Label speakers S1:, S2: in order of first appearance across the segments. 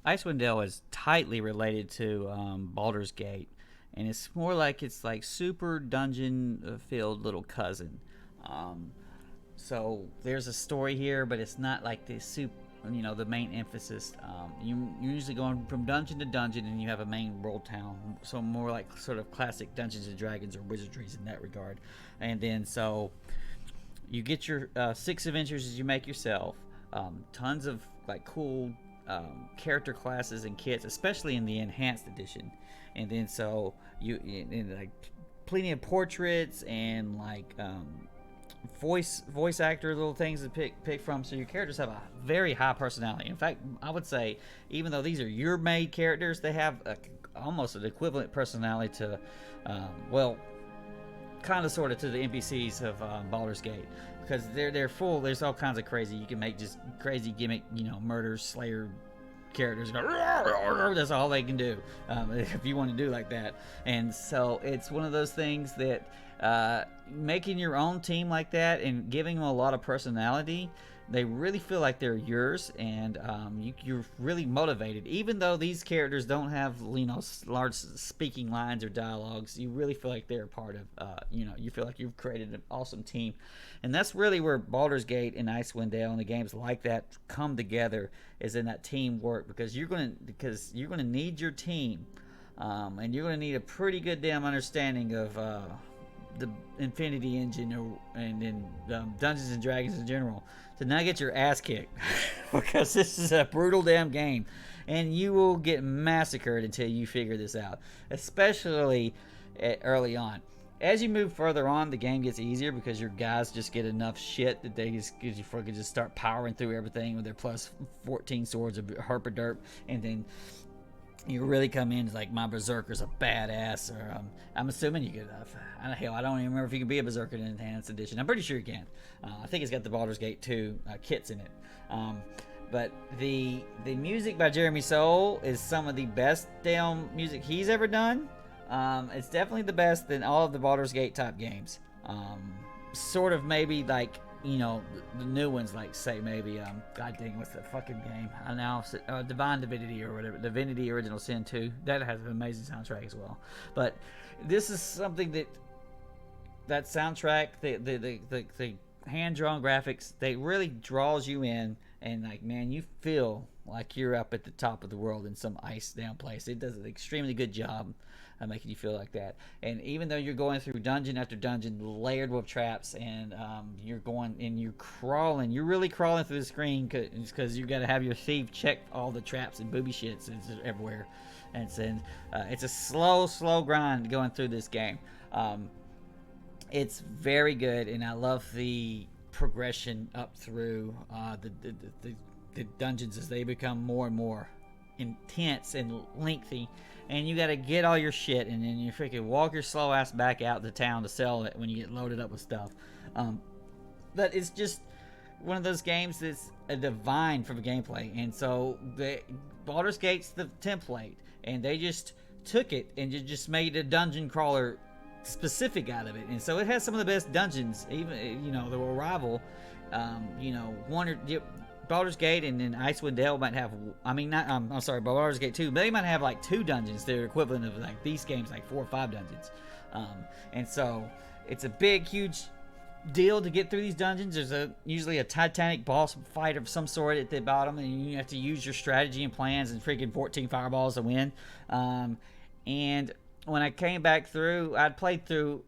S1: Icewind Dale is tightly related to Baldur's Gate, and it's more like it's like super dungeon filled little cousin. Um, so there's a story here, but it's not like the the main emphasis. You're usually going from dungeon to dungeon, and you have a main world town. So more like sort of classic Dungeons and Dragons or wizardries in that regard. And then so you get your six adventures as you make yourself. Tons of like cool character classes and kits, especially in the enhanced edition. And then so you in like plenty of portraits and like voice actor little things to pick from, so your characters have a very high personality. In fact, I would say even though these are your made characters, they have almost an equivalent personality to well, kind of sort of to the NPCs of Baldur's Gate, because they're full. There's all kinds of crazy. You can make just crazy gimmick, murder slayer characters go. That's all they can do if you want to do like that. And so it's one of those things that making your own team like that and giving them a lot of personality, they really feel like they're yours, and you're really motivated. Even though these characters don't have large speaking lines or dialogues, you really feel like they're a part of. You feel like you've created an awesome team, and that's really where Baldur's Gate and Icewind Dale and the games like that come together, is in that teamwork, because you're gonna need your team, and you're gonna need a pretty good damn understanding of the Infinity Engine and in Dungeons and Dragons in general to not get your ass kicked because this is a brutal damn game, and you will get massacred until you figure this out, especially early on. As you move further on, the game gets easier because your guys just get enough shit that they just fucking just start powering through everything with their plus 14 swords of herpaderp, and then you really come in like my berserker's a badass, or I'm assuming you could. Hell, I don't even remember if you can be a berserker in enhanced edition. I'm pretty sure you can. I think it's got the Baldur's Gate 2 kits in it. But the music by Jeremy Soule is some of the best damn music he's ever done. It's definitely the best in all of the Baldur's Gate type games. Sort of maybe like the new ones, like say maybe god dang, what's that fucking game I now Divine Divinity or whatever, Divinity Original Sin 2, that has an amazing soundtrack as well. But this is something that soundtrack, the hand-drawn graphics, they really draws you in, and like, man, you feel like you're up at the top of the world in some ice down place. It does an extremely good job of making you feel like that. And even though you're going through dungeon after dungeon layered with traps, and you're going and you're crawling, you're really crawling through the screen because you got to have your thief check all the traps and booby shits everywhere. And it's a slow grind going through this game. It's very good, and I love the progression up through the dungeons as they become more and more intense and lengthy, and you got to get all your shit, and then you freaking walk your slow ass back out to town to sell it when you get loaded up with stuff. But it's just one of those games that's a divine for the gameplay, and so Baldur's Gate's the template, and they just took it and just made a dungeon crawler specific out of it, and so it has some of the best dungeons. Even the rival, Baldur's Gate and then Icewind Dale might have. I'm sorry, Baldur's Gate 2. They might have like 2 dungeons that are equivalent of like these games, like 4 or 5 dungeons. And so it's a big, huge deal to get through these dungeons. There's usually a titanic boss fight of some sort at the bottom, and you have to use your strategy and plans and freaking 14 fireballs to win. And when I came back through, I'd played through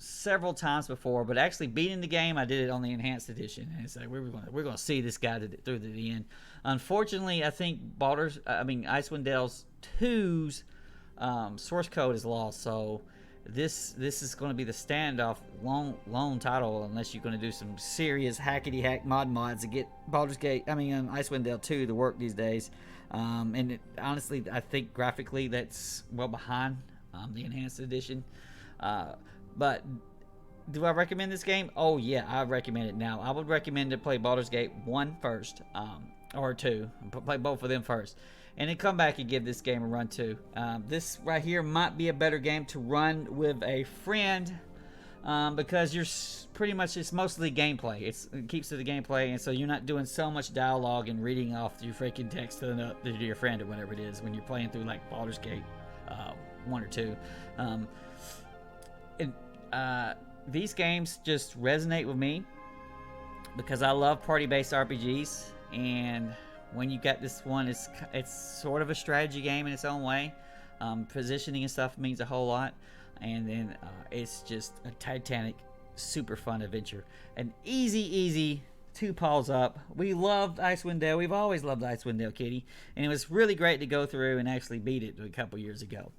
S1: several times before, but actually beating the game, I did it on the enhanced edition. And it's like we're going to see this guy through to the end. Unfortunately, I think Icewind Dale's 2's source code is lost, so this is going to be the standoff lone title unless you're going to do some serious hackety hack mods to get Icewind Dale 2 to work these days. Honestly, I think graphically that's well behind the enhanced edition. But do I recommend this game? Oh yeah, I recommend it now. I would recommend to play Baldur's Gate 1 first, or 2. Play both of them first, and then come back and give this game a run too. This right here might be a better game to run with a friend because pretty much it's mostly gameplay. It keeps to the gameplay, and so you're not doing so much dialogue and reading off your freaking text to your friend or whatever it is when you're playing through like Baldur's Gate 1 or 2. These games just resonate with me because I love party-based RPGs, and when you got this one, it's sort of a strategy game in its own way. Positioning and stuff means a whole lot, and then it's just a titanic, super fun adventure. An easy 2 paws up. We loved Icewind Dale. We've always loved Icewind Dale, Kitty, and it was really great to go through and actually beat it a couple years ago.